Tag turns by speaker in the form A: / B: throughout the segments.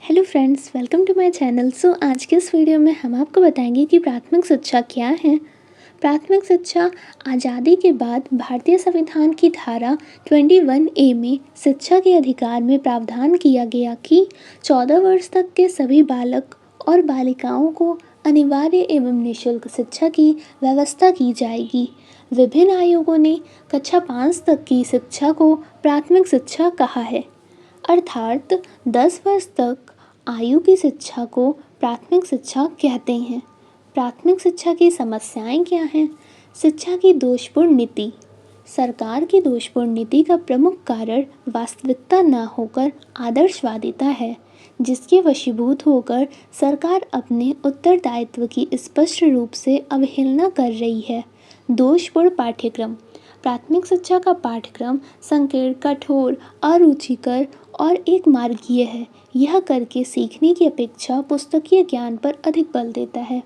A: Hello friends, welcome to my channel. आज के इस वीडियो में हम आपको बताएंगे कि प्राथमिक शिक्षा क्या है। प्राथमिक शिक्षा आज़ादी के बाद भारतीय संविधान की धारा 21A में शिक्षा के अधिकार में प्रावधान किया गया कि 14 वर्ष तक के सभी बालक और बालिकाओं को अनिवार्य एवं निःशुल्क शिक्षा की व्यवस्था की जाएगी। विभिन्न आयोगों ने कक्षा 5 तक की शिक्षा को प्राथमिक शिक्षा कहा है, अर्थात 10 वर्ष तक आयु की शिक्षा को प्राथमिक शिक्षा कहते हैं। प्राथमिक शिक्षा की समस्याएं क्या हैं? शिक्षा की दोषपूर्ण नीति। सरकार की दोषपूर्ण नीति का प्रमुख कारण वास्तविकता न होकर आदर्शवादिता है, जिसके वशीभूत होकर सरकार अपने उत्तरदायित्व की स्पष्ट रूप से अवहेलना कर रही है। दोषपूर्ण पाठ्यक्रम। प्राथमिक शिक्षा का पाठ्यक्रम संकीर्ण, कठोर, अरुचिकर और एक मार्गीय है। यह करके सीखने की अपेक्षा पुस्तकीय ज्ञान पर अधिक बल देता है।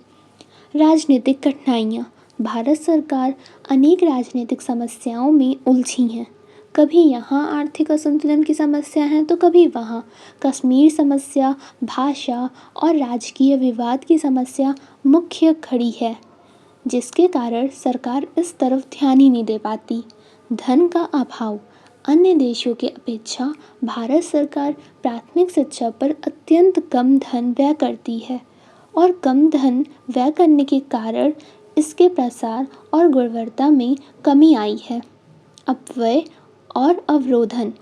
A: राजनीतिक कठिनाइयाँ। भारत सरकार अनेक राजनीतिक समस्याओं में उलझी है। कभी यहाँ आर्थिक असंतुलन की समस्या है तो कभी वहाँ। कश्मीर समस्या, भाषा और राजकीय विवाद की समस्या मुख्य खड़ी है, जिसके कारण सरकार इस तरफ ध्यान ही नहीं दे पाती। धन का अभाव। अन्य देशों की अपेक्षा भारत सरकार प्राथमिक शिक्षा पर अत्यंत कम धन व्यय करती है और कम धन व्यय करने के कारण इसके प्रसार और गुणवत्ता में कमी आई है। अपव्यय और अवरोधन।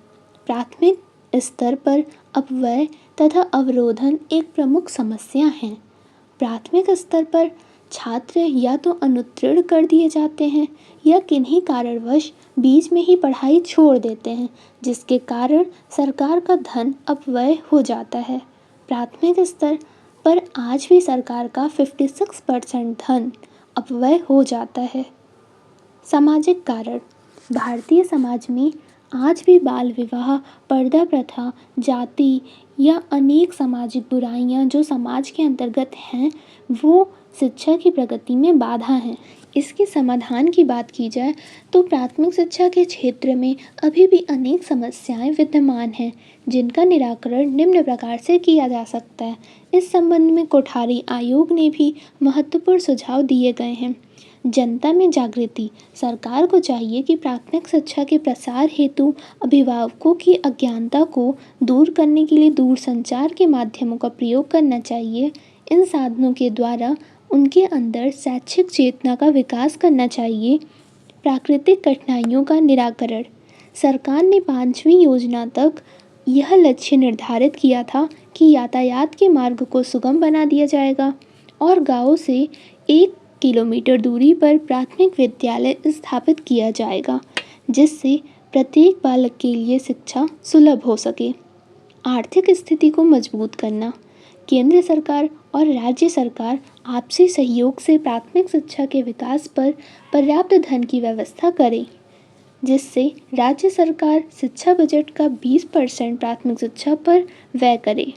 A: प्राथमिक स्तर पर अपव्यय तथा अवरोधन एक प्रमुख समस्या है। प्राथमिक स्तर पर छात्र या तो अनुत्तीर्ण कर दिए जाते हैं या किन्हीं कारणवश बीच में ही पढ़ाई छोड़ देते हैं, जिसके कारण सरकार का धन अपव्यय हो जाता है। प्राथमिक स्तर पर आज भी सरकार का 56% धन अपव्यय हो जाता है। सामाजिक कारण। भारतीय समाज में आज भी बाल विवाह, पर्दा प्रथा, जाति या अनेक सामाजिक बुराइयां जो समाज के अंतर्गत हैं, वो शिक्षा की प्रगति में बाधा हैं। इसके समाधान की बात की जाए तो प्राथमिक शिक्षा के क्षेत्र में अभी भी अनेक समस्याएं विद्यमान हैं, जिनका निराकरण निम्न प्रकार से किया जा सकता है। इस संबंध में कोठारी आयोग ने भी महत्वपूर्ण सुझाव दिए गए हैं। जनता में जागृति। सरकार को चाहिए कि प्राथमिक शिक्षा के प्रसार हेतु अभिभावकों की अज्ञानता को दूर करने के लिए दूरसंचार के माध्यमों का प्रयोग करना चाहिए। इन साधनों के द्वारा उनके अंदर शैक्षिक चेतना का विकास करना चाहिए। प्राकृतिक कठिनाइयों का निराकरण। सरकार ने 5वीं योजना तक यह लक्ष्य निर्धारित किया था कि यातायात के मार्ग को सुगम बना दिया जाएगा और गाँव से 1 किलोमीटर दूरी पर प्राथमिक विद्यालय स्थापित किया जाएगा, जिससे प्रत्येक बालक के लिए शिक्षा सुलभ हो सके। आर्थिक स्थिति को मजबूत करना। केंद्र सरकार और राज्य सरकार आपसी सहयोग से प्राथमिक शिक्षा के विकास पर पर्याप्त धन की व्यवस्था करें, जिससे राज्य सरकार शिक्षा बजट का 20% प्राथमिक शिक्षा पर व्यय करे।